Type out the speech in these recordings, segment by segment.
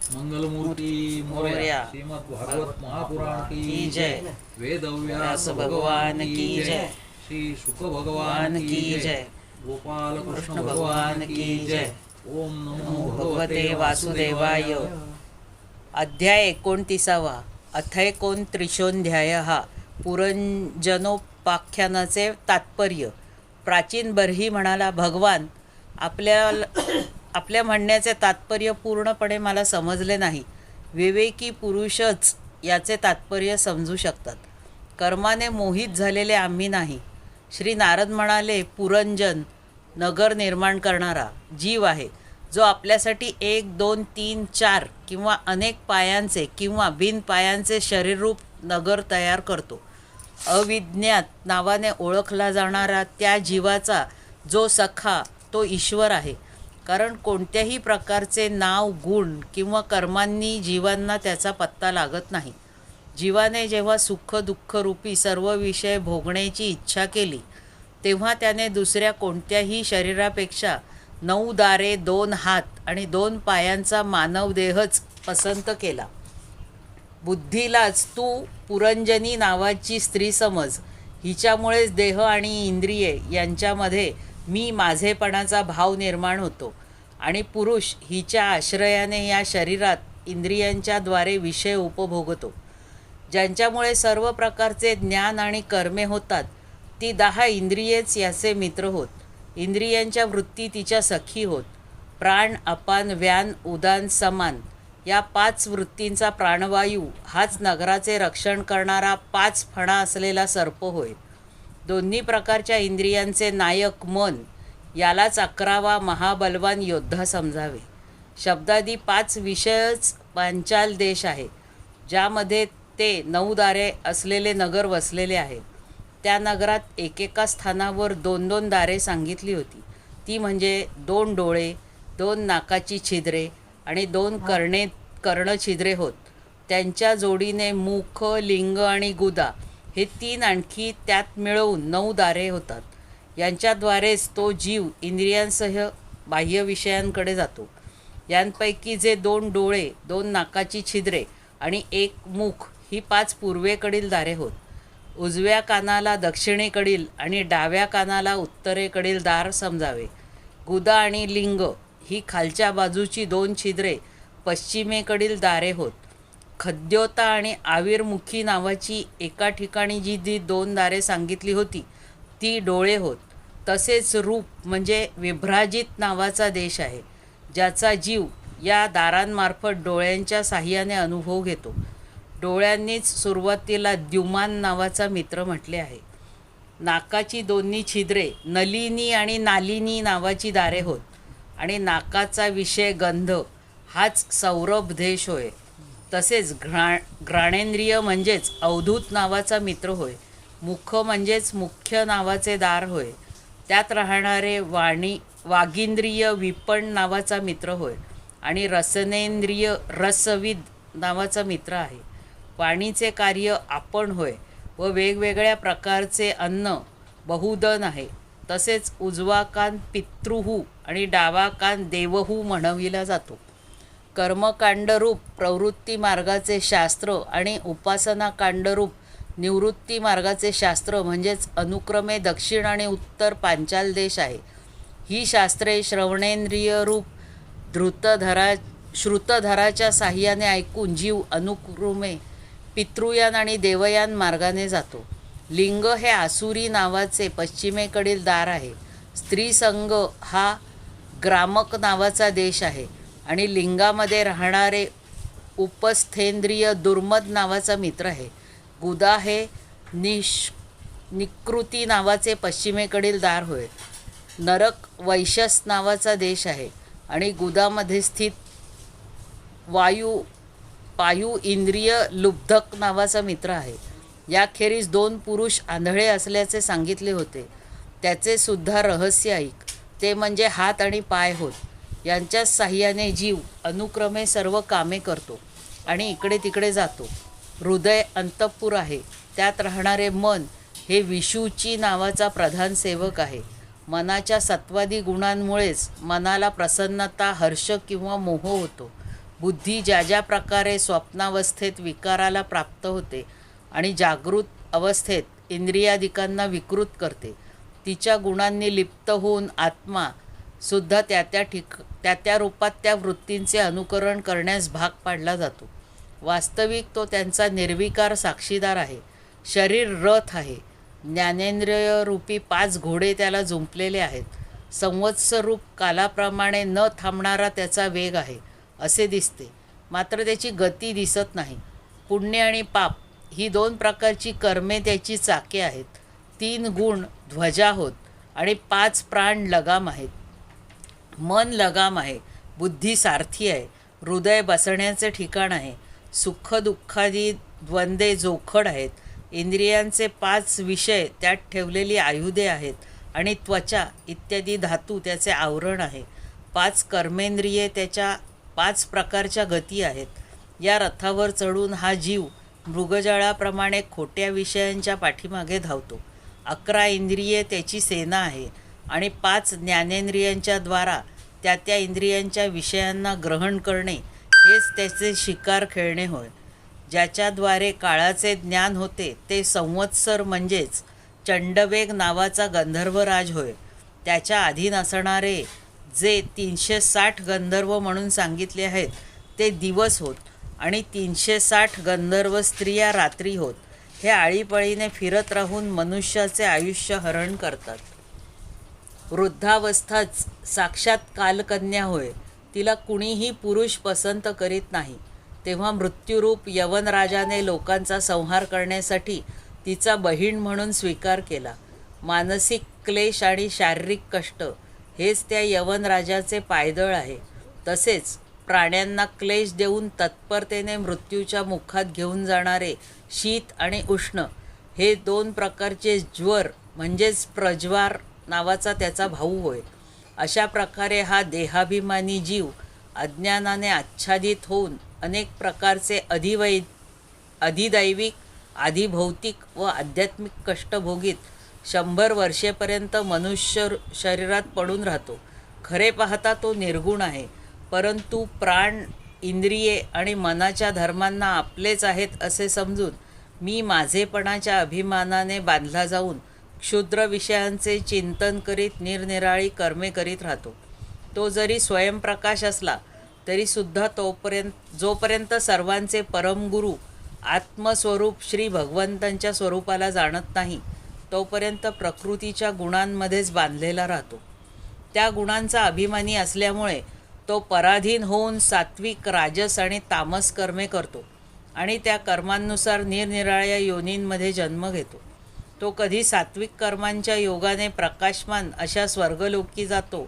मंगलमूर्ति मोरया। श्रीमद् भागवत महापुराण की जय। वेद व्यास भगवान की जय। श्री शुक भगवान की जय। गोपाल कृष्ण भगवान की जय। ओम नमो भगवते वासुदेवाय। अध्याय 29. अथ एकोणत्रिशोऽध्यायः. पुरंजनोपाख्यानाचे तात्पर्य. प्राचीन बर्ही म्हणाला, भगवान, आपल्या म्हणण्याचे तात्पर्य पूर्णपणे मला समजले नाही. विवेकी पुरुषच याचे तात्पर्य समजू शकतात. कर्माने मोहित झालेले आम्ही नाही. श्री नारद म्हणाले, पुरंजन नगर निर्माण करणारा जीव आहे, जो आपल्यासाठी 1, 2, 3, 4 किंवा अनेक पायांचे किंवा बिनपायांचे शरीररूप नगर तयार करतो. अविज्ञात नावाने ओळखला जाणारा त्या जीवाचा जो सखा तो ईश्वर आहे. कारण कोणत्याही प्रकारचे नाव, गुण किंवा कर्मांनी जीवांना त्याचा पत्ता लागत नाही. जीवाने जेव्हा सुख दुःख रूपी सर्व विषय भोगण्याची इच्छा केली, तेव्हा त्याने दुसऱ्या कोणत्याही शरीरापेक्षा 9 दारे, 2 हात आणि 2 पायांचा मानव देहच पसंत केला. बुद्धीलाच तू पुरंजनी नावाची स्त्री समज. हिच्यामुळेच देह आणि इंद्रिये यांच्यामध्ये मी माझेपणाचा भाव निर्माण होतो आणि पुरुष हिच्या आश्रयाने या शरीरात इंद्रियांच्या द्वारे विषय उपभोगतो. ज्यांच्यामुळे सर्व प्रकारचे ज्ञान आणि कर्मे होतात, ती 10 इंद्रियेच याचे मित्र होत. इंद्रियांच्या वृत्ती तिच्या सखी होत. प्राण, अपान, व्यान, उदान, समान या 5 वृत्तींचा प्राणवायू हाच नगराचे रक्षण करणारा 5 फणा असलेला सर्प होय. दोन्ही प्रकारच्या इंद्रियांचे नायक मन यालाच 11वा महाबलवान योद्धा समजावे. शब्दादी 5 विषयच पांचाल देश आहे, ज्यामध्ये ते 9 दारे असलेले नगर वसलेले आहे. त्या नगरात एकेका स्थानावर 2-2 दारे सांगितली होती. ती म्हणजे 2 डोळे, 2 नाकाची छिद्रे आणि 2 कर्णछिद्रे होत. त्यांच्या जोडीने मुख, लिंग आणि गुदा हे 3 आणखी त्यात मिळवून 9 दारे होतात. यांच्याद्वारेच तो जीव इंद्रियांसह बाह्य विषयांकडे जातो. यांपैकी जे 2 डोळे, 2 नाकाची छिद्रे आणि 1 मुख ही 5 पूर्वेकडील दारे होत. उजव्या कानाला दक्षिणेकडील आणि डाव्या कानाला उत्तरेकडील दार समजावे. गुदा आणि लिंग ही खालच्या बाजूची 2 छिद्रे पश्चिमेकडील दारे होत. खद्योता आणि आविर्मुखी नावाची एका ठिकाणी जी 2 दारे सांगितली होती, ती डोळे होत. तसेच रूप म्हणजे विभ्राजित नावाचा देश आहे, ज्याचा जीव या दारांमार्फत डोळ्यांच्या साह्याने अनुभव घेतो. डोळ्यांनीच सुरुवातीला द्युमान नावाचा मित्र म्हटले आहे. नाकाची 2 छिद्रे नलिनी आणि नालिनी नावाची दारे होत आणि नाकाचा विषय गंध हाच सौरभ देश होय. तसेच घ्राणेंद्रिय म्हणजेच अवधूत नावाचा मित्र होय. मुख म्हणजेच मुख्य नावाचे दार होय. त्यात राहणारे वागींद्रिय विपण नावाचा मित्र होय आणि रसनेंद्रिय रसविद नावाचा मित्र आहे. वाणीचे कार्य आपण होय व वेगवेगळ्या प्रकारचे अन्न बहुदन आहे. तसेच उजवा कान पितृहू आणि डावा कान देवहू म्हणविला जातो. कर्मकांडरूप प्रवृत्ती मार्गाचे शास्त्र आणि उपासनाकांडरूप निवृत्ती मार्गाचे शास्त्र म्हणजेच अनुक्रमे दक्षिण आणि उत्तर पांचाल देश आहे. ही शास्त्रे श्रवणेंद्रियरूप श्रुतधराच्या साह्याने ऐकून जीव अनुक्रमे पितृयान आणि देवयान मार्गाने जातो. लिंग हे आसुरी नावाचे पश्चिमेकडील दार आहे. स्त्रीसंग हा ग्रामक नावाचा देश आहे आणि लिंगामध्ये राहणारे उपस्थेंद्रिय दुर्मद नावाचा मित्र आहे. गुदा हे निकृती नावाचे पश्चिमेकडील दार होय. नरक वैशस नावाचा देश आहे आणि गुदामध्ये स्थित पायू इंद्रिय लुब्धक नावाचा मित्र आहे. याखेरीज 2 पुरुष आंधळे असल्याचे सांगितले होते, त्याचे सुद्धा रहस्य ऐक. ते म्हणजे हात आणि पाय होत. यांच्याच साह्याने जीव अनुक्रमे सर्व कामे करतो आणि इकडे तिकडे जातो. हृदय अंतःपुर आहे. त्यात राहणारे मन हे विषूची नावाचा प्रधान सेवक आहे. मनाच्या सत्वादी गुणांमुळेच मनाला प्रसन्नता, हर्ष किंवा मोह होतो. बुद्धी ज्या ज्या प्रकारे स्वप्नावस्थेत विकाराला प्राप्त होते आणि जागृत अवस्थेत इंद्रियादिकांना विकृत करते, तिच्या गुणांनी लिप्त होऊन आत्मा सुद्धा त्या त्या रूपात त्या वृत्तींचे अनुकरण करण्यास भाग पाडला जातो. वास्तविक तो त्यांचा निर्विकार साक्षीदार आहे. शरीर रथ आहे. ज्ञानेंद्रिय रूपी 5 घोडे त्याला जुंपलेले आहेत. संवत्सरूप कालाप्रमाणे न थांबणारा त्याचा वेग आहे असे दिसते, मात्र त्याची गती दिसत नाही. पुण्य आणि पाप ही 2 प्रकारची कर्मे त्याची चाके आहेत. 3 गुण ध्वजा होत आणि 5 प्राण लगाम आहेत. मन लगाम आहे, बुद्धी सारथी आहे, हृदय बसण्याचे ठिकाण आहे, सुख दुःखादी द्वंद्वे जोखड आहेत, इंद्रियांचे 5 विषय त्यात ठेवलेली आयुधे आहेत आणि त्वचा इत्यादी धातू त्याचे आवरण आहे. 5 कर्मेंद्रिये त्याच्या 5 प्रकारच्या गती आहेत. या रथावर चढून हा जीव मृगजळाप्रमाणे खोट्या विषयांच्या पाठीमागे धावतो. 11 इंद्रिये त्याची सेना आहे आणि 5 ज्ञानेंद्रियांच्या द्वारा त्या इंद्रियांच्या विषयांना ग्रहण करणे हेच त्याचे शिकार खेळणे होय. ज्याच्याद्वारे काळाचे ज्ञान होते ते संवत्सर म्हणजेच चंडवेग नावाचा गंधर्वराज होय. त्याच्या अधीन असणारे जे 360 गंधर्व म्हणून सांगितले आहेत ते दिवस होत आणि 360 गंधर्व स्त्रिया रात्री होत. हे आळीपळीने फिरत राहून मनुष्याचे आयुष्य हरण करतात. वृद्धावस्थाच साक्षात कालकन्या होय. तिला कुणीही पुरुष पसंत करीत नाही. तेव्हा मृत्यूरूप यवनराजाने लोकांचा संहार करण्यासाठी तिचा बहीण म्हणून स्वीकार केला. मानसिक क्लेश आणि शारीरिक कष्ट हेच त्या यवनराजाचे पायदळ आहे. तसेच प्राण्यांना क्लेश देऊन तत्परतेने मृत्यूच्या मुखात घेऊन जाणारे शीत आणि उष्ण हे 2 प्रकारचे ज्वर म्हणजेच प्रज्वार नावाचा त्याचा भाऊ होय. अशा प्रकारे हा देहाभिमानी जीव अज्ञानाने आच्छादित होऊन अनेक प्रकारचे अधिदैविक, अधिभौतिक व आध्यात्मिक कष्ट भोगीत 100 वर्षेपर्यंत मनुष्य शरीरात पडून राहतो. खरे पाहता तो निर्गुण आहे, परंतु प्राण, इंद्रिये आणि मनाच्या धर्मांना आपलेच आहेत असे समजून मी माझेपणाच्या अभिमानाने बांधला जाऊन क्षुद्र विषयांचे चिंतन करीत निरनिराळी कर्मे करीत राहतो. तो जरी स्वयंप्रकाश असला तरीसुद्धा जोपर्यंत सर्वांचे परमगुरू आत्मस्वरूप श्री भगवंतांच्या स्वरूपाला जाणत नाही तोपर्यंत प्रकृतीच्या गुणांमध्येच बांधलेला राहतो. त्या गुणांचा अभिमानी असल्यामुळे तो पराधीन होऊन सात्विक, राजस आणि तामस कर्मे करतो आणि त्या कर्मांनुसार निरनिराळ्या योनींमध्ये जन्म घेतो. तो कधी सात्विक कर्मांच्या योगाने प्रकाशमान अशा स्वर्गलोकी जातो,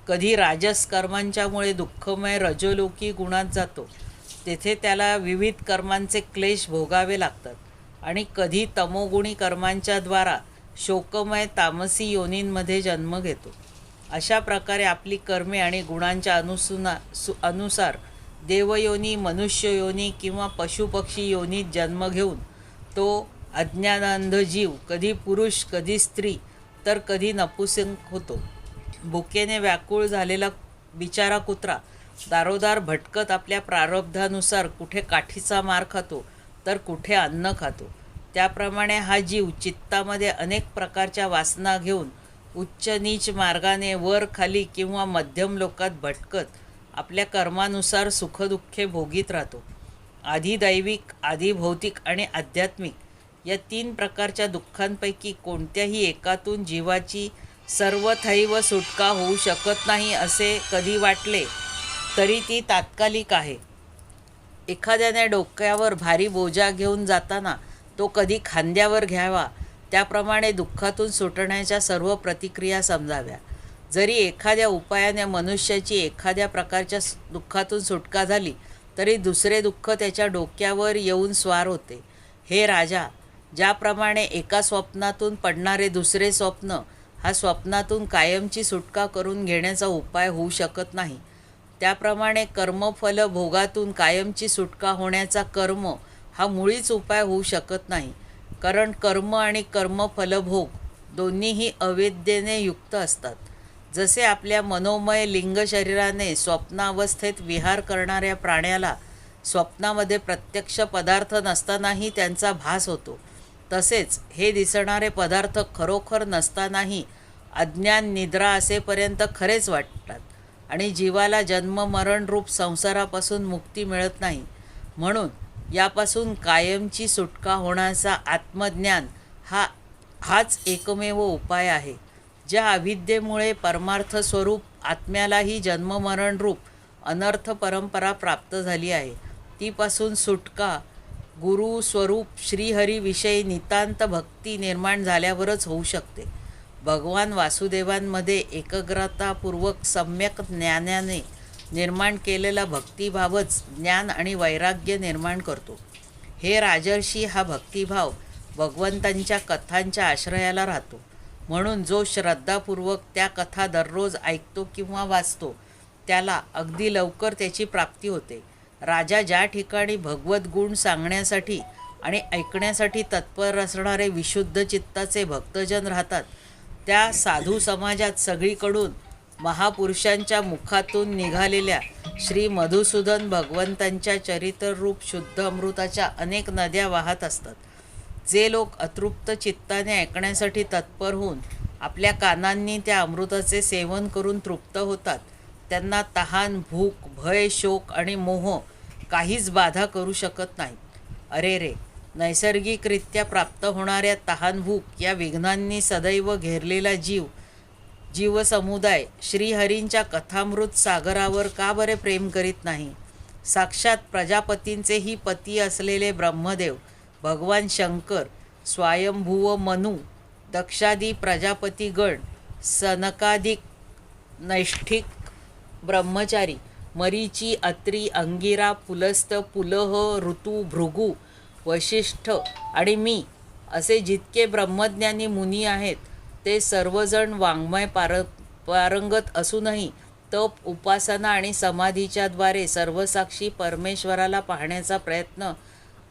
कधी राजस कर्मांच्यामुळे दुःखमय रजोलोकी गुणात जातो, तेथे त्याला विविध कर्मांचे क्लेश भोगावे लागतात, आणि कधी तमोगुणी कर्मांच्या द्वारा शोकमय तामसी योनींमध्ये जन्म घेतो. अशा प्रकारे आपली कर्मे आणि गुणांच्या अनुसार देवयोनी, मनुष्ययोनी किंवा पशुपक्षी योनीत जन्म घेऊन तो अज्ञानांध जीव कधी पुरुष, कधी स्त्री, तर कधी नपुंसक होतो. भुकेने व्याकुळ झालेला बिचारा कुत्रा दारोदार भटकत आपल्या प्रारब्धानुसार कुठे काठीचा मार खातो तर कुठे अन्न खातो. त्याप्रमाणे हा जीव चित्तामध्ये अनेक प्रकारच्या वासना घेऊन उच्च नीच मार्गाने वर खाली किंवा मध्यम लोकात भटकत आपल्या कर्मानुसार सुखदुःखे भोगीत राहतो. आधिदैविक, आधिभौतिक आणि आध्यात्मिक या 3 प्रकारच्या दुःखांपैकी कोणत्याही एकातून जीवाची सर्वथैव सुटका होऊ शकत नाही असे कधी वाटले तरी ती तात्कालिक आहे. एखाद्याने डोक्यावर भारी बोजा घेऊन जाताना तो कधी खांद्यावर घ्यावा, त्याप्रमाणे दुःखातून सुटण्याच्या सर्व प्रतिक्रिया समजाव्या. जरी एखाद्या उपायाने मनुष्याची एखाद्या प्रकारच्या दुःखातून सुटका झाली तरी दुसरे दुःख त्याच्या डोक्यावर येऊन स्वार होते. हे राजा, ज्याप्रमाणे एका स्वप्नातून पडणारे दुसरे स्वप्न हा स्वप्नातून कायमची सुटका करून घेण्याचा उपाय होऊ शकत नाही, त्याप्रमाणे कर्मफल भोगातून कायमची सुटका होण्याचा कर्म हा मुळीच उपाय होऊ शकत नाही. कारण कर्म आणि कर्मफलभोग दोन्हीही अविद्येने युक्त असतात. जसे आपल्या मनोमय लिंग शरीराने स्वप्नावस्थेत विहार करणाऱ्या प्राण्याला स्वप्नामध्ये प्रत्यक्ष पदार्थ नसतानाही त्यांचा भास होतो, तसेच हे दिसणारे पदार्थ खरोखर नसतानाही अज्ञान निद्रा असेपर्यंत खरेच वाटतात आणि जीवाला जन्म मरण रूप संसारापासून मुक्ती मिळत नाही. म्हणून यापासून कायमची सुटका होण्याचा आत्मज्ञान हाच एकमेव उपाय आहे. ज्या अविद्येमुळे परमार्थ स्वरूप आत्म्यालाही जन्ममरण रूप अनर्थ परंपरा प्राप्त झाली आहे, तीपासून सुटका गुरु स्वरूप श्रीहरीविषयी नितांत भक्ती निर्माण झाल्यावरच होऊ शकते. भगवान वासुदेवांमध्ये एकाग्रतापूर्वक सम्यक ज्ञानाने निर्माण केलेला भक्तिभावच ज्ञान आणि वैराग्य निर्माण करतो. हे राजर्षी, हा भक्तिभाव भगवंतांच्या कथांच्या आश्रयाला राहतो. म्हणून जो श्रद्धापूर्वक त्या कथा दररोज ऐकतो किंवा वाचतो त्याला अगदी लवकर त्याची प्राप्ती होते. राजा ज्या ठिकाणी भगवत गुण सांगण्यासाठी आणि ऐकण्यासाठी तत्पर असणारे विशुद्ध चित्ताचे भक्तजन राहतात, त्या साधू समाजात सगळीकडून महापुरुषांच्या मुखातून निघालेल्या श्री मधुसूदन भगवंतांच्या चरित्ररूप शुद्ध अमृताच्या अनेक नद्या वाहत असतात. जे लोक अतृप्त चित्ताने ऐकण्यासाठी तत्पर होऊन आपल्या कानांनी त्या अमृताचे सेवन करून तृप्त होतात, त्यांना तहान, भूक, भय, शोक आणि मोह काहीच बाधा करू शकत नाहीत. अरे रे, नैसर्गिकरित्या प्राप्त होणाऱ्या तहान, भूक या विघ्नांनी सदैव घेरलेला जीवसमुदाय श्रीहरींच्या कथामृत सागरावर का बरे प्रेम करीत नाही? साक्षात प्रजापतींचेही पती असलेले ब्रह्मदेव, भगवान शंकर, स्वयंभुव मनु, दक्षादी प्रजापतीगण, सनकादिक नैष्ठिक ब्रह्मचारी, मरीची, अत्री, अंगिरा, पुलस्त, पुलह, ऋतू, भृगु, वशिष्ठ आणि मी असे जितके ब्रह्मज्ञानी मुनी आहेत, ते सर्वजण वाङ्मय पारंगत असूनही तप, उपासना आणि समाधीच्या द्वारे सर्वसाक्षी परमेश्वराला पाहण्याचा प्रयत्न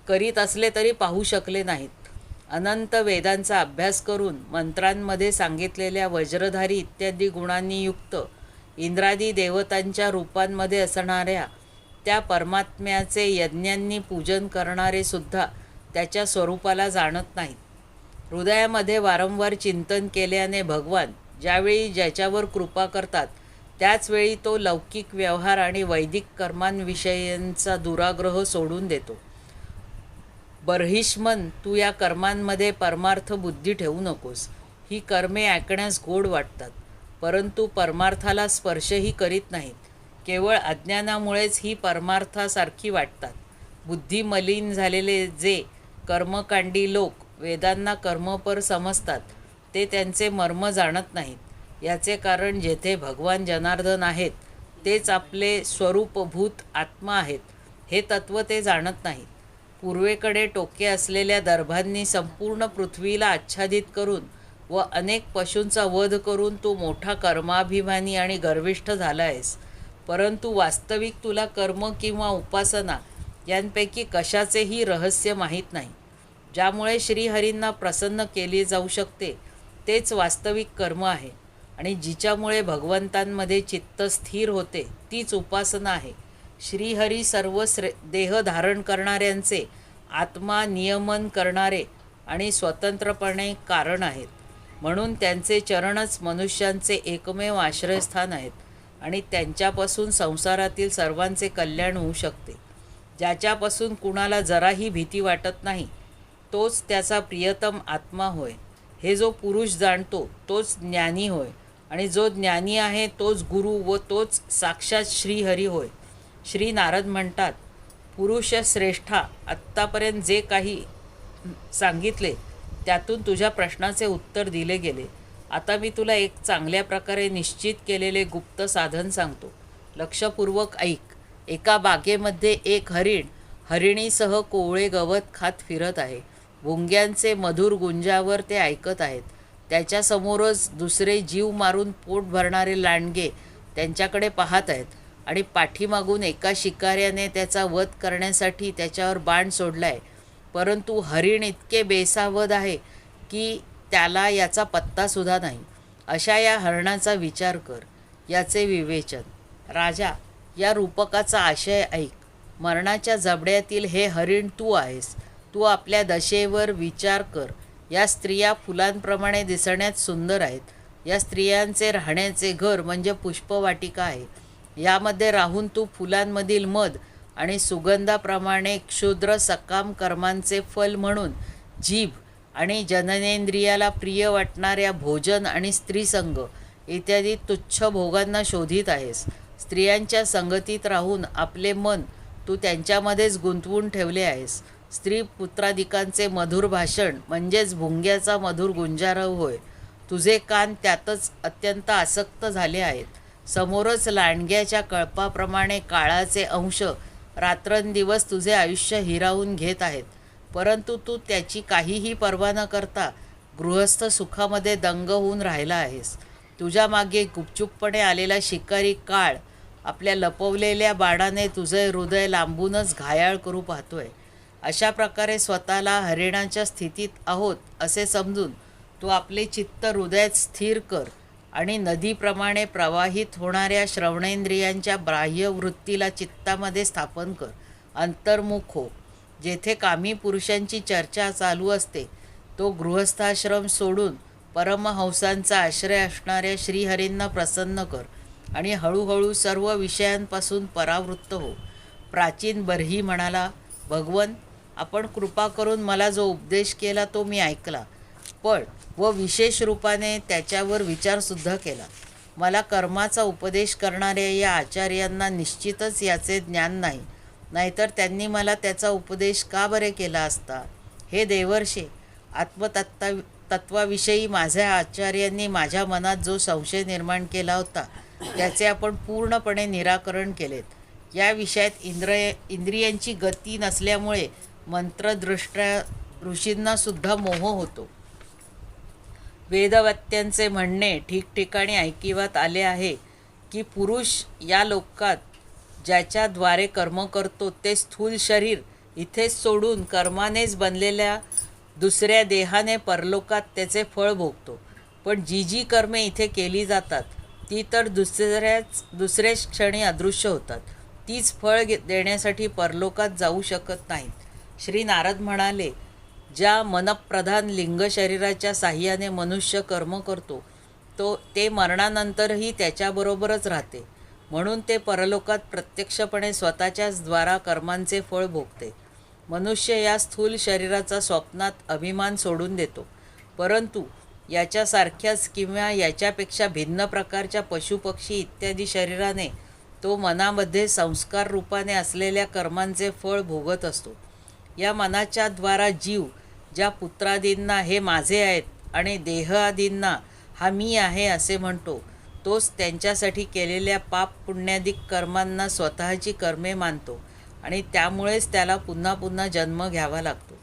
करीत असले तरी पाहू शकले नाहीत. अनंत वेदांचा अभ्यास करून मंत्रांमध्ये सांगितलेल्या वज्रधारी इत्यादी गुणांनी युक्त इंद्रादी देवतांच्या रूपांमध्ये असणाऱ्या त्या परमात्म्याचे यज्ञांनी पूजन करणारे सुद्धा त्याच्या स्वरूपाला जाणत नाहीत. हृदयामध्ये वारंवार चिंतन केल्याने भगवान ज्यावेळी ज्याच्यावर कृपा करतात, त्याचवेळी तो लौकिक व्यवहार आणि वैदिक कर्मांविषयींचा दुराग्रह सोडून देतो. बर्हिष्मन, तू या कर्मांमध्ये परमार्थ बुद्धी ठेवू नकोस. ही कर्मे ऐकण्यास गोड वाटतात, परंतु परमार्थाला स्पर्शही करीत नाहीत. केवळ अज्ञानामुळेच ही परमार्थासारखी वाटतात. बुद्धी मलिन झालेले जे कर्मकांडी लोक वेदांना कर्मपर समजतात, ते त्यांचे मर्म जाणत नाहीत. याचे कारण जेथे भगवान जनार्दन आहेत, तेच आपले स्वरूपभूत आत्मा आहेत, हे तत्त्व ते जाणत नाहीत. पूर्वेकडे टोके असलेल्या दर्भांनी संपूर्ण पृथ्वीला आच्छादित करून व अनेक पशूंचा वध करून तू मोठा कर्माभिमानी आणि गर्विष्ठ झाला आहेस. परंतु वास्तविक तुला कर्म किंवा उपासना यांपैकी कशाचेही रहस्य माहीत नाही. ज्यामुळे श्रीहरींना प्रसन्न केले जाऊ शकते, तेच वास्तविक कर्म आहे आणि जिच्यामुळे भगवंतांमध्ये चित्त स्थिर होते, तीच उपासना आहे. श्रीहरी सर्व देह धारण करणाऱ्यांचे आत्मा नियमन करणारे आणि स्वतंत्रपणे कारण आहेत. म्हणून त्यांचे चरणच मनुष्यांचे एकमेव आश्रयस्थान आहेत आणि त्यांच्यापासून संसारातील सर्वांचे कल्याण होऊ शकते. ज्याच्यापासून कुणाला जराही भीती वाटत नाही, तोच त्याचा प्रियतम आत्मा होय. हे जो पुरुष जाणतो तोच ज्ञानी होय आणि जो ज्ञानी आहे तोच गुरु व तोच साक्षात श्रीहरी होय. श्री नारद म्हणतात, पुरुष श्रेष्ठा, आत्तापर्यंत जे काही सांगितले त्यातून तुझ्या प्रश्नाचे उत्तर दिले गेले. आता मी तुला एक चांगल्या प्रकारे निश्चित केलेले गुप्त साधन सांगतो. लक्षपूर्वक ऐक. एका बागेमध्ये एक हरिण हरिणीसह कोवळे गवत खात फिरत आहे. भुंग्यांचे मधुर गुंजावर ते ऐकत आहेत. त्याच्यासमोरच दुसरे जीव मारून पोट भरणारे लांडगे त्यांच्याकडे पाहत आहेत आणि पाठीमागून एका शिकाऱ्याने त्याचा वध करण्यासाठी त्याच्यावर बाण सोडलाय. परंतु हरिण इतके बेसावध आहे की त्याला याचा पत्तासुद्धा नाही. अशा या हरणाचा विचार कर, याचे विवेचन. राजा, या रूपकाचा आशय ऐक. मरणाच्या जबड्यातील हे हरिण तू आहेस. तू आपल्या दशेवर विचार कर. या स्त्रिया फुलांप्रमाणे दिसण्यात सुंदर आहेत. या स्त्रियांचे राहण्याचे घर म्हणजे पुष्पवाटिका आहे. यामध्ये राहून तू फुलांमधील मध आणि सुगंधाप्रमाणे क्षुद्र सकाम कर्मांचे फल म्हणून जीभ आणि जननेंद्रियाला प्रिय वाटणाऱ्या भोजन आणि स्त्रीसंग इत्यादी तुच्छ भोगांना शोधित आहेस. स्त्रियांच्या संगतीत राहून आपले मन तू त्यांच्यामध्येच गुंतवून ठेवले आहेस. स्त्री पुत्रादिकांचे मधुर भाषण म्हणजेच भुंग्याचा मधुर गुंजारव होय. तुझे कान त्यातच अत्यंत आसक्त झाले आहेत. समोरच लांडग्याच्या कळपाप्रमाणे काळाचे अंश रात्रंदिवस तुझे आयुष्य हिरावून घेत आहेत. परंतु तू त्याची काहीही पर्वा न करता गृहस्थ सुखामध्ये दंग होऊन राहिला आहेस. तुझ्या मागे गुपचूपपणे आलेला शिकारी काळ आपल्या लपवलेल्या बाणाने तुझे हृदय लांबूनच घायाळ करू पाहतोय. अशा प्रकारे स्वतःला हरिणाच्या स्थितीत आहोत असे समजून तू आपले चित्त हृदयात स्थिर कर आणि नदीप्रमाणे प्रवाहित होणाऱ्या श्रवणेंद्रियांच्या बाह्य वृत्तीला चित्तामध्ये स्थापन कर. अंतर्मुख हो. जेथे कामी पुरुषांची चर्चा चालू असते तो गृहस्थाश्रम सोडून परमहंसांचा आश्रय असणाऱ्या श्रीहरींना प्रसन्न कर आणि हळूहळू सर्व विषयांपासून परावृत्त हो. प्राचीन बर्ही म्हणाला, भगवन, आपण कृपा करून मला जो उपदेश केला तो मी ऐकला, पण व विशेष रूपाने त्याच्यावर विचारसुद्धा केला. मला कर्माचा उपदेश करणाऱ्या या आचार्यांना निश्चितच याचे ज्ञान नाही, नाहीतर त्यांनी मला त्याचा उपदेश का बरे केला असता. हे देवर्षे, तत्वाविषयी माझ्या आचार्यांनी माझ्या मनात जो संशय निर्माण केला होता त्याचे आपण पूर्णपणे निराकरण केलेत. या विषयात इंद्रियांची गती नसल्यामुळे मंत्रदृष्ट्या ऋषींना सुद्धा मोह होतो. वेदवाक्यांचे म्हणणे ठिकठिकाणी ऐकिवात आले आहे की पुरुष या लोकात ज्याच्याद्वारे कर्म करतो ते स्थूल शरीर इथेच सोडून कर्मानेच बनलेल्या दुसऱ्या देहाने परलोकात त्याचे फळ भोगतो. पण जी जी कर्मे इथे केली जातात ती तर दुसऱ्याच क्षणी अदृश्य होतात. तीच फळ देण्यासाठी परलोकात जाऊ शकत नाहीत. श्री नारद म्हणाले, ज्या मनप्रधान लिंग शरीराच्या साह्याने मनुष्य कर्म करतो ते मरणानंतरही त्याच्याबरोबरच राहते. म्हणून ते परलोकात प्रत्यक्षपणे स्वतःच्याच द्वारा कर्मांचे फळ भोगते. मनुष्य या स्थूल शरीराचा स्वप्नात अभिमान सोडून देतो, परंतु याच्यासारख्याच किंवा याच्यापेक्षा भिन्न प्रकारच्या पशुपक्षी इत्यादी शरीराने तो मनामध्ये संस्कार रूपाने असलेल्या कर्मांचे फळ भोगत असतो. या मनाच्या द्वारा जीव ज्या पुत्रादींना हे माझे आहेत आणि देहादींना हा मी आहे असे म्हणतो, तोच त्यांच्यासाठी केलेल्या पाप पुण्यादिक कर्मांना स्वतःची कर्मे मानतो आणि त्यामुळेच त्याला पुन्हा पुन्हा जन्म घ्यावा लागतो.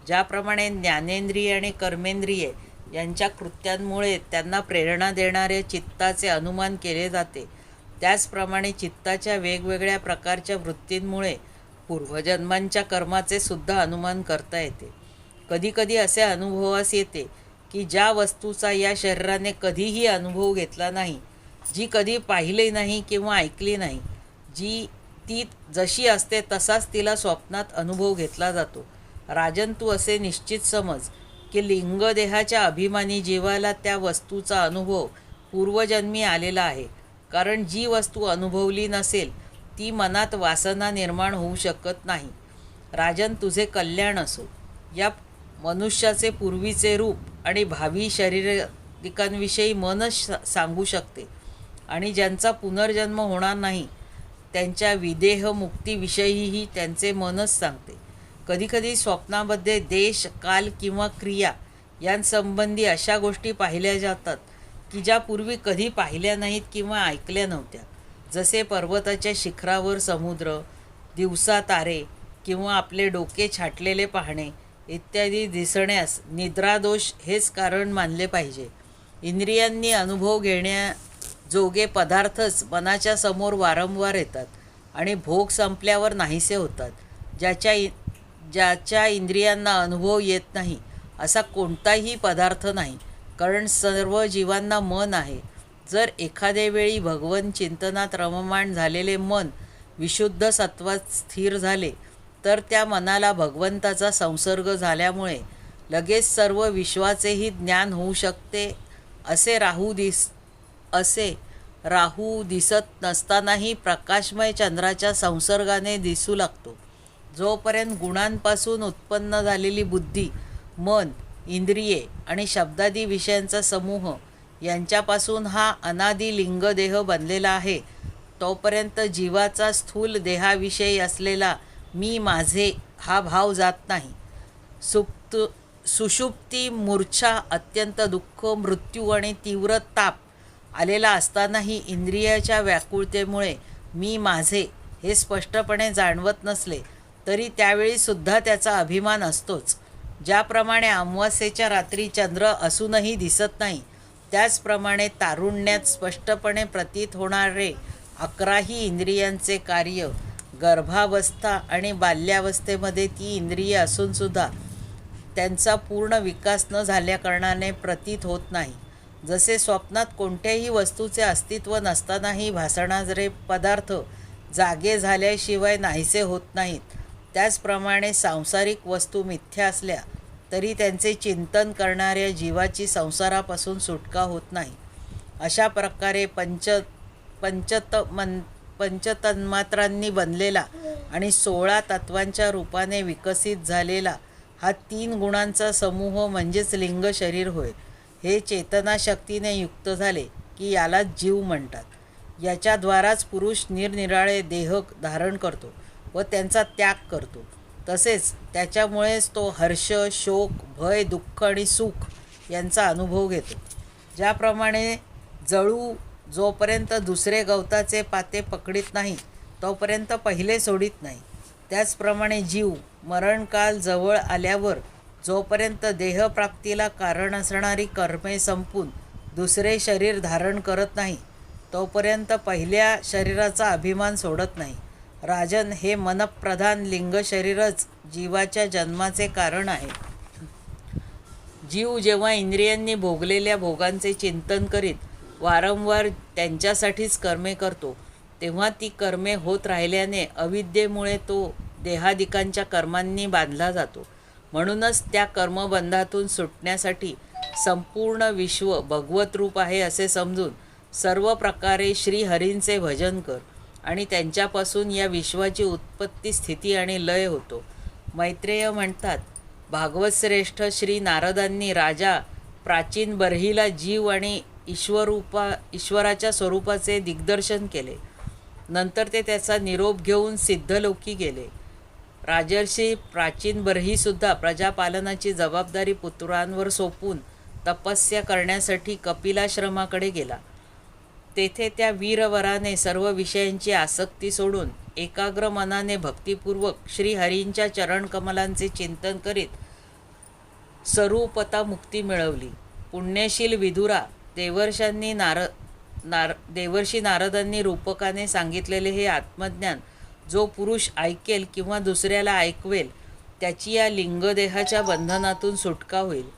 ज्याप्रमाणे ज्ञानेंद्रिय आणि कर्मेंद्रिये यांच्या कृत्यांमुळे त्यांना प्रेरणा देणाऱ्या चित्ताचे अनुमान केले जाते, त्याचप्रमाणे चित्ताच्या वेगवेगळ्या प्रकारच्या वृत्तींमुळे पूर्वजन्मांच्या कर्माचे सुद्धा अनुमान करता येते. कधीकधी असे अनुभवास येते की ज्या वस्तूचा या शरीराने कधीही अनुभव घेतला नाही, जी कधी पाहिली नाही किंवा ऐकली नाही, ती जशी असते तसाच तिला स्वप्नात अनुभव घेतला जातो. राजन, तू असे निश्चित समज की लिंगदेहाच्या अभिमानी जीवाला त्या वस्तूचा अनुभव पूर्वजन्मी आलेला आहे, कारण जी वस्तू अनुभवली नसेल ती मनात वासना निर्माण होऊ शकत नाही. राजन, तुझे कल्याण असो. या मनुष्याचे पूर्वीचे रूप आणि भावी शरीरिकांविषयी मनच सांगू शकते आणि ज्यांचा पुनर्जन्म होणार नाही त्यांच्या विदेह मुक्तीविषयीही त्यांचे मनच सांगते. कधीकधी स्वप्नामध्ये देश, काल किंवा क्रिया यांसंबंधी अशा गोष्टी पाहिल्या जातात की ज्या पूर्वी कधी पाहिल्या नाहीत किंवा ऐकल्या नव्हत्या. जसे पर्वताच्या शिखरावर समुद्र, दिवसा तारे किंवा आपले डोके छाटलेले पाहणे इत्यादी दिसण्यास निद्रादोष हेच कारण मानले पाहिजे. इंद्रियांनी अनुभव घेण्याजोगे पदार्थच मनाच्या समोर वारंवार येतात आणि भोग संपल्यावर नाहीसे होतात. ज्याच्या इंद्रियांना अनुभव येत नाही असा कोणताही पदार्थ नाही, कारण सर्व जीवांना मन आहे. जर एखाद्या वेळी भगवन चिंतनात रममाण झालेले मन विशुद्ध सत्वात स्थिर झाले तर त्या मनाला भगवंताचा संसर्ग झाल्यामुळे लगेच सर्व विश्वाचेही ज्ञान होऊ शकते. असे राहू दिसत नसतानाही प्रकाशमय चंद्राच्या संसर्गाने दिसू लागतो. जोपर्यंत गुणांपासून उत्पन्न झालेली बुद्धी, मन, इंद्रिये आणि शब्दादी विषयांचा समूह यांच्यापासून हा अनादि लिंगदेह बनलेला आहे, तोपर्यंत जीवाचा स्थूल देहाविषयी असलेला मी माझे हा भाव जात नाही. सुषुप्ती, मूर्छा, अत्यंत दुःख, मृत्यू आणि तीव्र ताप आलेला असतानाही इंद्रियाच्या व्याकुळतेमुळे मी माझे हे स्पष्टपणे जाणवत नसले तरी त्यावेळी सुद्धा त्याचा अभिमान असतोच. ज्याप्रमाणे अमावास्येच्या रात्री चंद्र असूनही दिसत नाही, त्याचप्रमाणे तारुण्यात स्पष्टपणे प्रतीत होणारे 11ही इंद्रियांचे कार्य गर्भावस्था आणि बाल्यावस्थेमध्ये ती इंद्रिये असूनसुद्धा त्यांचा पूर्ण विकास न झाल्याकारणाने प्रतीत होत नाही. जसे स्वप्नात कोणत्याही वस्तूचे अस्तित्व नसतानाही भासणारे पदार्थ जागे झाल्याशिवाय नाहीसे होत नाहीत, त्याचप्रमाणे सांसारिक वस्तू मिथ्या असल्या तरी त्यांचे चिंतन करणाऱ्या जीवाची संसारापासून सुटका होत नाही. अशा प्रकारे पंचतन्मात्रांनी बनलेला आणि 16 तत्वांच्या रूपाने विकसित झालेला हा 3 गुणांचा समूह म्हणजेच लिंग शरीर होय. हे चेतनाशक्तीने युक्त झाले की याला जीव म्हणतात. याच्याद्वाराच पुरुष निरनिराळे देह धारण करतो व त्यांचा त्याग करतो. तसेच त्याच्यामुळेच तो हर्ष, शोक, भय, दुःख आणि सुख यांचा अनुभव घेतो. ज्याप्रमाणे जळू जोपर्यंत दुसरे गवताचे पाते पकडीत नाही तोपर्यंत पहिले सोडित नाही, त्याचप्रमाणे जीव मरणकाल जवळ आल्यावर जोपर्यंत देहप्राप्तीला कारण असणारी कर्मे संपून दुसरे शरीर धारण करत नाही तोपर्यंत पहिल्या शरीराचा अभिमान सोडत नाही. राजन, हे मनप्रधान लिंग शरीरच जीवाच्या जन्माचे कारण आहे. जीव जेव्हा इंद्रियांनी भोगलेल्या भोगांचे चिंतन करीत वारंवार त्यांच्यासाठीच कर्मे करतो, तेव्हा ती कर्मे होत राहिल्याने अविद्येमुळे तो देहादिकांच्या कर्मांनी बांधला जातो. म्हणूनच त्या कर्मबंधातून सुटण्यासाठी संपूर्ण विश्व भगवत रूप आहे असे समजून सर्व प्रकारे श्रीहरींचे भजन कर आणि त्यांच्यापासून या विश्वाची उत्पत्ती, स्थिती आणि लय होतो. मैत्रेय म्हणतात, भागवतश्रेष्ठ श्री नारदांनी राजा प्राचीन बर्हीला जीव आणि ईश्वराच्या स्वरूपाचे दिग्दर्शन केले. नंतर ते त्याचा निरोप घेऊन सिद्धलोकी गेले. राजर्षी प्राचीन बर्हीसुद्धा प्रजापालनाची जबाबदारी पुत्रांवर सोपवून तपस्या करण्यासाठी कपिलाश्रमाकडे गेला. तेथे त्या वीरवराने सर्व विषयांची आसक्ती सोडून एकाग्र मनाने भक्तिपूर्वक श्रीहरींच्या चरणकमलांचे चिंतन करीत स्वरूपता मुक्ती मिळवली. पुण्यशील विदुरा, देवर्षी नारदांनी रूपकाने सांगितलेले हे आत्मज्ञान जो पुरुष ऐकेल किंवा दुसऱ्याला ऐकवेल त्याची या लिंगदेहाच्या बंधनातून सुटका होईल.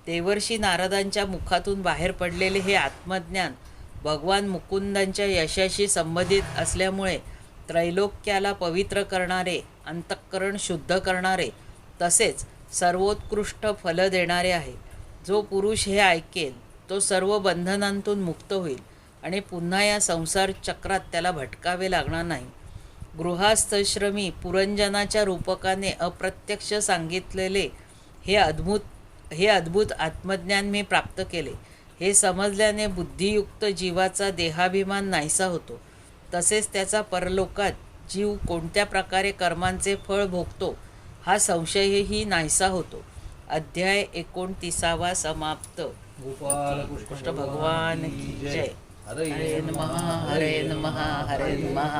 देवर्षी नारदांच्या मुखातून बाहेर पडलेले हे आत्मज्ञान भगवान मुकुंदांच्या यशाशी संबंधित असल्यामुळे त्रैलोक्याला पवित्र करणारे, अंतःकरण शुद्ध करणारे तसेच सर्वोत्कृष्ट फल देणारे आहे. जो पुरुष हे ऐकेल तो सर्व बंधनांतून मुक्त होईल आणि पुन्हा या संसार चक्रात त्याला भटकावे लागणार नाही. गृहस्थश्रमी पुरंजनाच्या रूपकाने अप्रत्यक्ष सांगितलेले हे अद्भुत आत्मज्ञान मी प्राप्त केले. हे समजल्याने बुद्धियुक्त जीवाचा देहाभिमान नाहीसा होतो. तसेच त्याचा परलोकात जीव कोणत्या प्रकारे कर्मांचे फळ भोगतो हा संशयही नाहीसा होतो. अध्याय 29 समाप्त. गोपाल कृष्ण भगवान की जय. हरे नमः हरे नमः हरे नमः.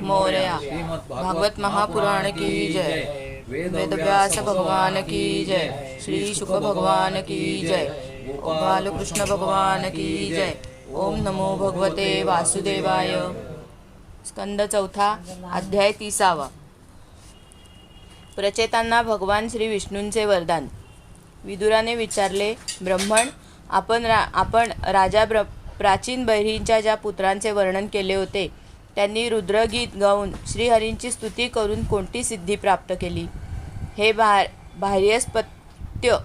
मोरया. भागवत महापुराण की जय. वेदव्यास भगवान की जय. श्री शुक भगवान की जय. गोपाल कृष्ण भगवान की जय. ओम नमो भगवते वासुदेवाय. स्कंद 4 अध्याय 30. प्रचेतांना भगवान श्री विष्णूंचे वरदान. विदुराने विचारले, ब्रह्मण, आपण राजा प्राचीन बहिरींच्या ज्या पुत्रांचे वर्णन केले होते त्यांनी रुद्रगीत गाऊन श्रीहरींची स्तुती करून कोणती सिद्धी प्राप्त केली? हे बाह्यस्पत्य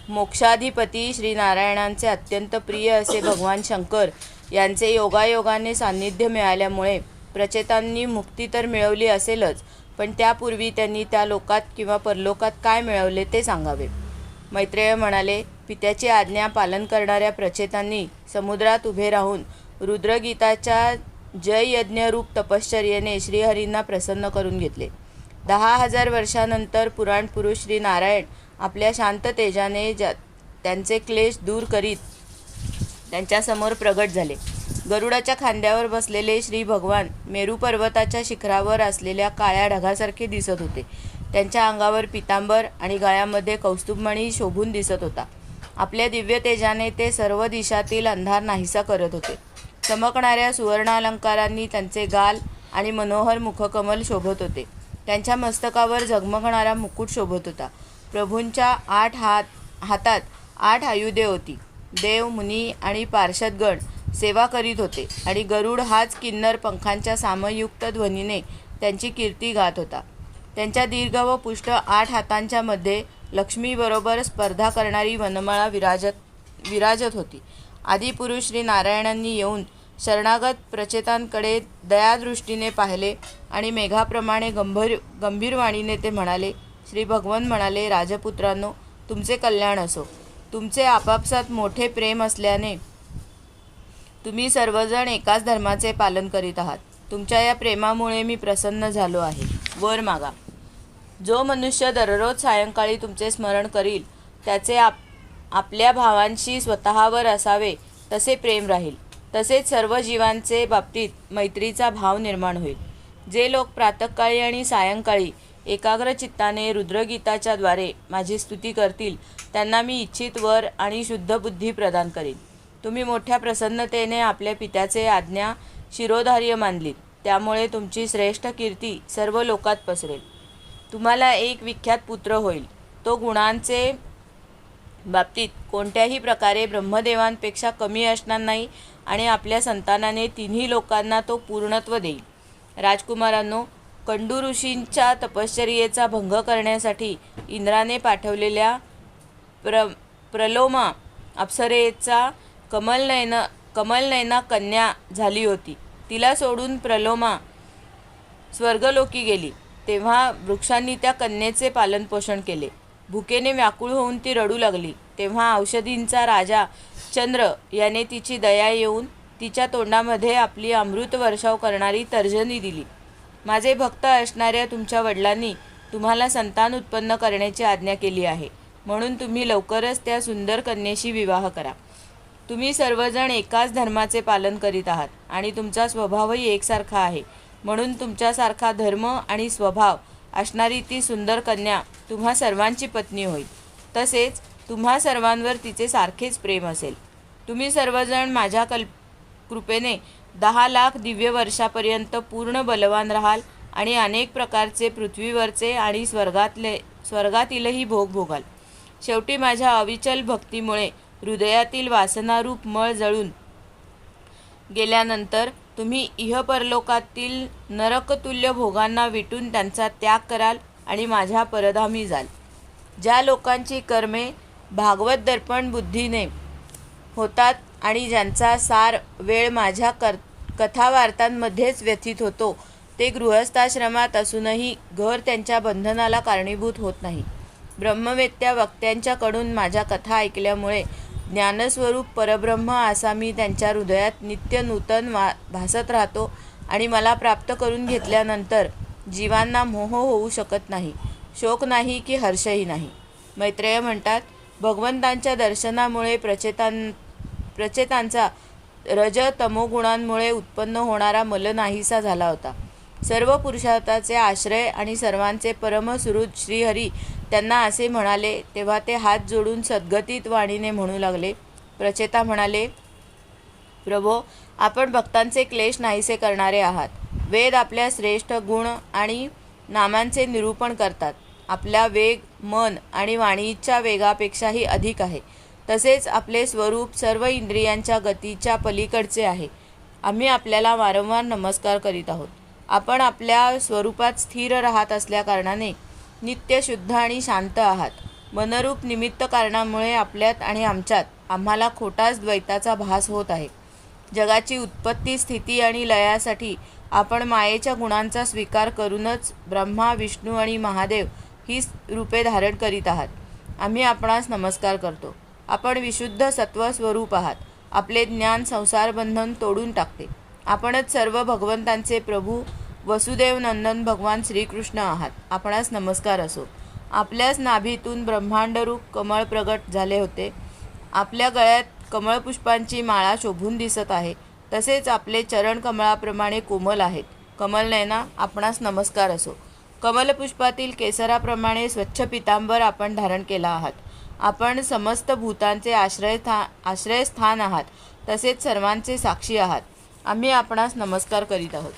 मोक्षाधिपती श्रीनारायणांचे अत्यंत प्रिय असे भगवान शंकर यांचे योगायोगाने सान्निध्य मिळाल्यामुळे प्रचेतांनी मुक्ती तर मिळवली असेलच, पण त्यापूर्वी त्यांनी त्या लोकात किंवा परलोकात काय मिळवले ते सांगावे. मैत्रेय म्हणाले, पित्याची आज्ञा पालन करणाऱ्या प्रचेतांनी समुद्रात उभे राहून रुद्रगीताच्या जययज्ञरूप तपश्चर्येने श्रीहरींना प्रसन्न करून घेतले. 10,000 वर्षानंतर पुराण पुरुष श्री नारायण आपल्या शांत तेजाने त्यांचे क्लेश दूर करीत त्यांच्यासमोर प्रगट झाले. गरुडाच्या खांद्यावर बसलेले श्री भगवान मेरू पर्वताच्या शिखरावर असलेल्या काळ्या ढगासारखे दिसत होते. त्यांच्या अंगावर पितांबर आणि गळ्यामध्ये कौस्तुभमणी शोभून दिसत होता. आपल्या दिव्य तेजाने ते सर्व दिशातील अंधार नाहीसा करत होते. चमकणाऱ्या सुवर्णालंकारांनी त्यांचे गाल आणि मनोहर मुखकमल शोभत होते. त्यांच्या मस्तकावर झगमगणारा मुकुट शोभत होता. प्रभूंच्या 8 हातात 8 आयुधे होती. देव, मुनी आणि पार्षदगण सेवा करीत होते आणि गरुड हाच किन्नर पंखांच्या सामयुक्त ध्वनीने त्यांची कीर्ती गात होता. त्यांच्या दीर्घ व पुष्ट 8 हातांच्या मध्ये लक्ष्मीबरोबर स्पर्धा करणारी वनमाळा विराजत होती. आदिपुरुष श्री नारायणांनी येऊन शरणागत प्रचेतांकडे दयादृष्टीने पाहिले आणि मेघाप्रमाणे गंभीर वाणीने ते म्हणाले. श्री भगवान म्हणाले, राजपुत्रांनो, तुमचे कल्याण असो. तुमचे आपापसात मोठे प्रेम असल्याने तुम्ही सर्वजण एकाच धर्माचे पालन करीत आहात. तुमच्या या प्रेमामुळे मी प्रसन्न झालो आहे. वर मागा. जो मनुष्य दररोज सायंकाळी तुमचे स्मरण करील त्याचे आपल्या भावांशी स्वतःवर असावे तसे प्रेम राहील. तसेच सर्व जीवांचे बाबतीत मैत्रीचा भाव निर्माण होईल. जे लोक प्रातःकाळी आणि सायंकाळी एकाग्र चित्ताने रुद्रगीताच्या द्वारे माझी स्तुती करतील त्यांना मी इच्छित वर आणि शुद्ध बुद्धी प्रदान करीन. तुम्ही मोठ्या प्रसन्नतेने आपल्या पित्याचे आज्ञा शिरोधार्य मानलीत, त्यामुळे तुमची श्रेष्ठ कीर्ती सर्व लोकात पसरेल. तुम्हाला एक विख्यात पुत्र होईल. तो गुणांचे बाबतीत कोणत्याही प्रकारे ब्रह्मदेवांपेक्षा कमी असणार नाही आणि आपल्या संतानाने तिन्ही लोकांना तो पूर्णत्व देईल. राजकुमारांनो, कंडू ऋषींच्या तपश्चर्येचा भंग करण्यासाठी इंद्राने पाठवलेल्या प्रलोमा अप्सरेचा कमलनयना कन्या झाली होती. तिला सोडून प्रलोमा स्वर्गलोकी गेली. तेव्हा वृक्षांनी त्या कन्येचे पालनपोषण केले. भुकेने व्याकुळ होऊन ती रडू लागली. तेव्हा औषधींचा राजा चंद्र याने तिची दया येऊन तिच्या तोंडामध्ये आपली अमृत वर्षाव करणारी तर्जनी दिली. माझे भक्त असणाऱ्या तुमच्या वडिलांनी तुम्हाला संतान उत्पन्न करण्याची आज्ञा केली आहे, म्हणून तुम्ही लवकरच त्या सुंदर कन्येशी विवाह करा. तुम्ही सर्वजण एकाच धर्माचे पालन करीत आहात आणि तुमचा स्वभावही एकसारखा आहे, म्हणून तुमच्यासारखा धर्म आणि स्वभाव असणारी ती सुंदर कन्या तुम्हा सर्वांची पत्नी होईल. तसेच तुम्हा सर्वांवर तिचे सारखेच प्रेम असेल. तुम्ही सर्वजण माझ्या कृपेने 10 लाख दिव्य वर्षापर्यंत पूर्ण बलवान राहाल आणि अनेक प्रकारचे पृथ्वीवरचे आणि स्वर्गातीलही भोग भोगाल. शेवटी माझ्या अविचल भक्तीमुळे हृदयातील वासनारूप मळ जळून गेल्यानंतर तुम्ही इहपरलोकातील नरकतुल्य भोगांना विटून त्यांचा त्याग कराल आणि माझ्या परधामी जाल. ज्या लोकांची कर्मे भागवत दर्पण बुद्धीने होतात आणि ज्यांचा सार वेळ माझ्या कथावार्तांमध्येच व्यथित होतो, ते गृहस्थाश्रमात असूनही घर त्यांच्या बंधनाला कारणीभूत होत नाही. ब्रह्मवेत्या वक्त्यांच्याकडून माझ्या कथा ऐकल्यामुळे ज्ञानस्वरूप परब्रह्म असा मी त्यांच्या हृदयात नित्य नूतन भासत राहतो आणि मला प्राप्त करून घेतल्यानंतर जीवांना मोह होऊ शकत नाही, शोक नाही की हर्षही नाही. मैत्रेय म्हणतात, भगवंतांच्या दर्शनामुळे प्रचेतांचा रज तमोगुणांमुळे उत्पन्न होणारा मल नाहीसा झाला होता. सर्व पुरुषार्थाचे आश्रय आणि सर्वांचे परमसुहृद श्रीहरी त्यांना असे म्हणाले तेव्हा ते हात जोडून सद्गतीत वाणीने म्हणू लागले. प्रचेता म्हणाले, प्रभो, आपण भक्तांचे क्लेश नाहीसे करणारे आहात. वेद आपल्या श्रेष्ठ गुण आणि नामांचे निरूपण करतात. आपला वेग मन आणि वाणीच्या वेगापेक्षाही अधिक आहे. तसेच आपले स्वरूप सर्व इंद्रियांच्या गतीच्या पलीकडचे आहे. आम्ही आपल्याला वारंवार नमस्कार करीत आहोत. आपण आपल्या स्वरूपात स्थिर राहत असल्याकारणाने नित्य शुद्ध आणि शांत आहात. मनरूप निमित्त कारणामुळे आपल्यात आणि आमच्यात आम्हाला खोटाच द्वैताचा भास होत आहे. जगाची उत्पत्ती स्थिती आणि लयासाठी आपण मायेच्या गुणांचा स्वीकार करूनच ब्रह्मा विष्णू आणि महादेव ही रूपे धारण करीत आहात. आम्ही आपणास नमस्कार करतो. आपण विशुद्ध सत्व स्वरूप आहात. आपले ज्ञान संसार बंधन तोडून टाकते. आपणच सर्व भगवंतांचे प्रभू वसुदेव नंदन भगवान श्रीकृष्ण आहात. आपणास नमस्कार असो. आपल्याच नाभीतून ब्रह्मांडरूप कमळ प्रगट झाले होते. आपल्या गळ्यात कमळपुष्पांची माळा शोभून दिसत आहे. तसेच आपले चरण कमळाप्रमाणे कोमल आहेत. कमलनयना, आपणास नमस्कार असो. कमलपुष्पातील केसराप्रमाणे स्वच्छ पितांबर आपण धारण केला आहात. आपण समस्त भूतांचे आश्रयस्थान आहात. तसेच सर्वांचे साक्षी आहात. आम्ही आपणास नमस्कार करीत आहोत.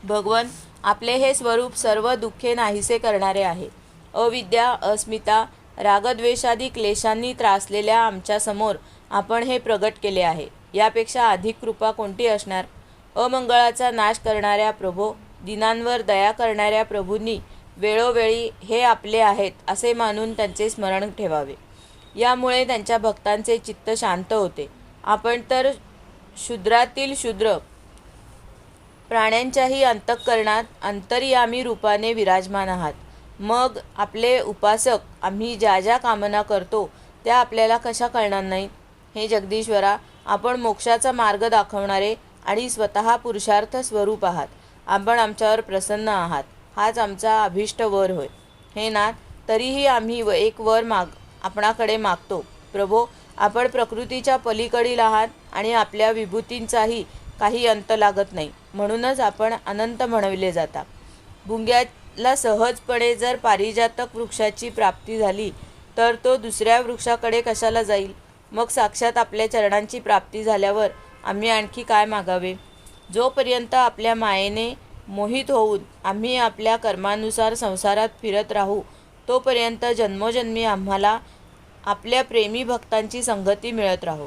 भगवन, आपले हे स्वरूप सर्व दुःखे नाहीसे करणारे आहे. अविद्या अस्मिता रागद्वेषादी क्लेशांनी त्रासलेल्या आमच्यासमोर आपण हे प्रगट केले आहे. यापेक्षा अधिक कृपा कोणती असणार. अमंगळाचा नाश करणाऱ्या प्रभो, दिनांवर दया करणाऱ्या प्रभूंनी वेळोवेळी हे आपले आहेत असे मानून त्यांचे स्मरण ठेवावे. यामुळे त्यांच्या भक्तांचे चित्त शांत होते. आपण तर शूद्रातील शूद्र प्राण्यांच्याही अंतःकरणात अंतर्यामी रूपाने विराजमान आहात. मग आपले उपासक आम्ही ज्या ज्या कामना करतो त्या आपल्याला कशा कळणार नाहीत. हे जगदीश्वरा, आपण मोक्षाचा मार्ग दाखवणारे आणि स्वतः पुरुषार्थ स्वरूप आहात. आपण आमच्यावर प्रसन्न आहात. हाच आमचा अभिष्ट वर होय. हे नाथ, तरीही आम्ही एक वर आपणाकडे मागतो. प्रभो, आपण प्रकृतीच्या पलीकडील आहात आणि आपल्या विभूतींचाही काही अंत लागत नाही. म्हणूनच आपण अनंत म्हणविले जाता. भुंग्याला सहजपणे जर पारिजातक वृक्षाची प्राप्ती झाली तर तो दुसऱ्या वृक्षाकडे कशाला जाईल. मग साक्षात आपल्या चरणांची प्राप्ती झाल्यावर आम्ही आणखी काय मागावे. जोपर्यंत आपल्या मायेने मोहित होऊन आम्ही आपल्या कर्मानुसार संसारात फिरत राहू तोपर्यंत जन्मोजन्मी आम्हाला आपल्या प्रेमी भक्तांची संगती मिळत राहो.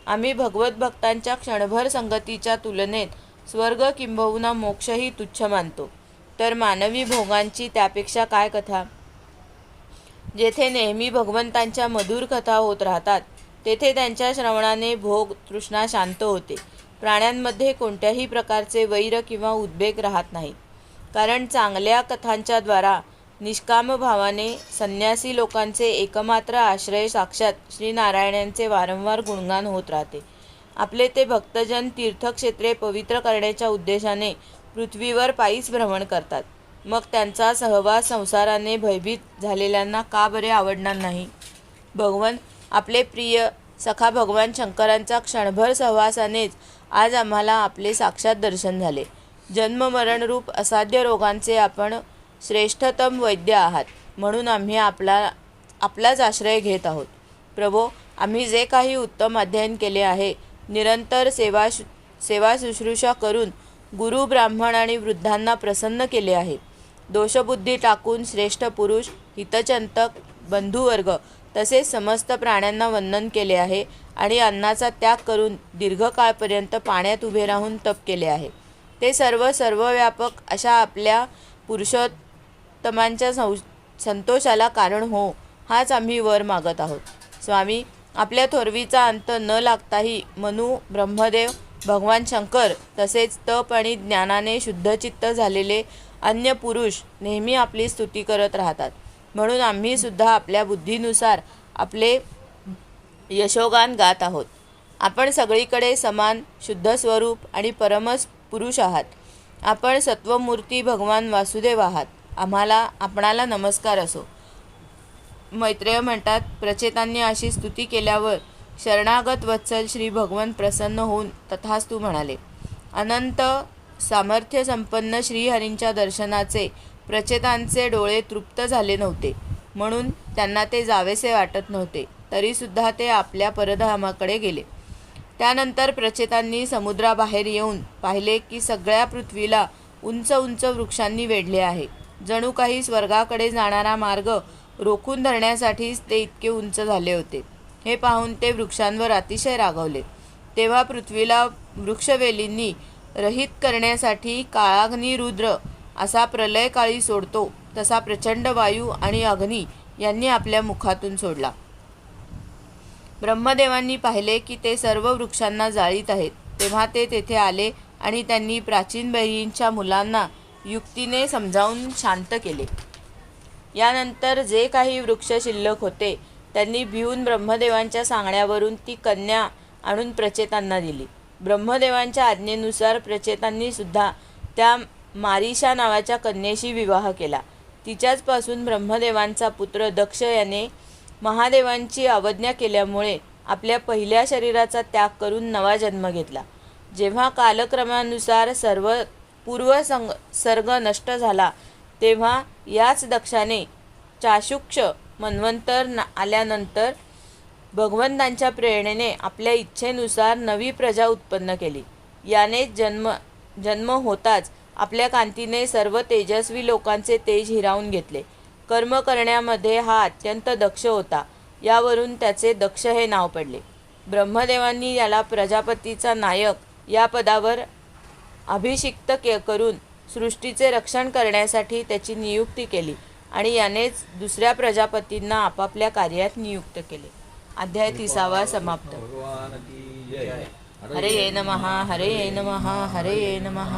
आम्ही भगवत भक्तांच्या क्षणभर संगतीच्या तुलनेत स्वर्ग किंबहुना मोक्षही तुच्छ मानतो. तर मानवी भोगांची त्यापेक्षा काय कथा. जेथे नेहमी भगवंतांच्या मधुर कथा होत राहतात तेथे त्यांच्या श्रवणाने भोग तृष्णा शांत होते. प्राण्यांमध्ये कोणत्याही प्रकारचे वैर किंवा उद्वेग राहत नाही. कारण चांगल्या कथांच्या द्वारा निष्काम भावाने संन्यासी लोकांचे एकमात्र आश्रय साक्षात श्रीनारायणांचे वारंवार गुणगान होत राहते. आपले ते भक्तजन तीर्थक्षेत्रे पवित्र करण्याच्या उद्देशाने पृथ्वीवर पायीच भ्रमण करतात. मग त्यांचा सहवास संसाराने भयभीत झालेल्यांना का बरे आवडणार नाही. भगवन, आपले प्रिय सखा भगवान शंकरांचा क्षणभर सहवासानेच आज आम्हाला आपले साक्षात दर्शन झाले. जन्ममरणरूप असाध्य रोगांचे आपण श्रेष्ठतम वैद्य आहात. म्हणून आम्ही आपलाच आश्रय घेत आहोत. प्रभो, आम्ही जे काही उत्तम अध्ययन केले आहे, निरंतर सेवा शुश्रूषा करून गुरु ब्राह्मण आणि वृद्धांना प्रसन्न केले आहे. दोषबुद्धी टाकून श्रेष्ठ पुरुष हितचिंतक बंधुवर्ग तसेच समस्त प्राण्यांना वंदन केले आहे आणि अन्नाचा त्याग करून दीर्घकाळपर्यंत पाण्यात उभे राहून तप केले आहे. ते सर्वव्यापक अशा आपल्या पुरुषोत्तमांच्या संतोषाला कारण हो, हाच आम्ही वर मागत आहोत. स्वामी, आपल्या थोरवीचा अंत न लागताही मनु, ब्रह्मदेव, भगवान शंकर तसेच तप आणि ज्ञानाने शुद्धचित्त झालेले अन्य पुरुष नेहमी आपली स्तुती करत राहतात. म्हणून आम्ही सुद्धा आपल्या बुद्धीनुसार आपले यशोगान गात आहोत. आपण सगळीकडे समान शुद्ध स्वरूप आणि परमस पुरुष आहात. आपण सत्वमूर्ती भगवान वासुदेव आहात. आपणाला नमस्कार असो. मैत्रेय म्हणतात, प्रचेतांनी अशी स्तुती केल्यावर शरणागत वत्सल श्री भगवन प्रसन्न होऊन तथास्तु म्हणाले. अनंत सामर्थ्य संपन्न श्रीहरींच्या दर्शनाचे प्रचेतांचे डोळे तृप्त झाले नव्हते. म्हणून त्यांना ते जावेसे वाटत नव्हते. तरीसुद्धा ते आपल्या परधामाकडे गेले. त्यानंतर प्रचेतांनी समुद्राबाहेर येऊन पाहिले की सगळ्या पृथ्वीला उंच उंच वृक्षांनी वेढले आहे. जणू काही स्वर्गाकडे जाणारा मार्ग रोखून धरण्यासाठीच ते इतके उंच झाले होते. हे पाहून ते वृक्षांवर अतिशय रागावले. तेव्हा पृथ्वीला वृक्षवेलींनी रहित करण्यासाठी काळाग्नी रुद्र असा प्रलयकाळी सोडतो तसा प्रचंड वायू आणि अग्नी यांनी आपल्या मुखातून सोडला. ब्रह्मदेवांनी पाहिले की ते सर्व वृक्षांना जाळीत आहेत. तेव्हा ते तेथे आले आणि त्यांनी प्राचीन बहिणींच्या मुलांना युक्तीने समजावून शांत केले. यानंतर जे काही वृक्ष शिल्लक होते त्यांनी भिवून ब्रह्मदेवांच्या सांगण्यावरून ती कन्या आणून प्रचेतांना दिली. ब्रह्मदेवांच्या आज्ञेनुसार प्रचेतांनी सुद्धा त्या मारीशा नावाच्या कन्येशी विवाह केला. तिच्याचपासून ब्रह्मदेवांचा पुत्र दक्ष याने महादेवांची अवज्ञा केल्यामुळे आपल्या पहिल्या शरीराचा त्याग करून नवा जन्म घेतला. जेव्हा कालक्रमानुसार सर्व सर्ग नष्ट झाला तेव्हा याच दक्षाने चाशुक्ष मन्वंतर आल्यानंतर भगवंतांच्या प्रेरणेने आपल्या इच्छेनुसार नवी प्रजा उत्पन्न केली. याने जन्म होताच आपल्या कांतीने सर्व तेजस्वी लोकांचे तेज हिरावून घेतले. कर्म करण्यामध्ये हा अत्यंत दक्ष होता. यावरून त्याचे दक्ष हे नाव पडले. ब्रह्मदेवांनी याला प्रजापतीचा नायक या पदावर अभिषिक्त करून सृष्टीचे रक्षण करण्यासाठी त्याची नियुक्ती केली आणि यानेच दुसऱ्या प्रजापतींना आपापल्या कार्यात नियुक्त केले. अध्याय 30 समाप्त. भगवान की जय. हरे नमः हरे नमः हरे नमः.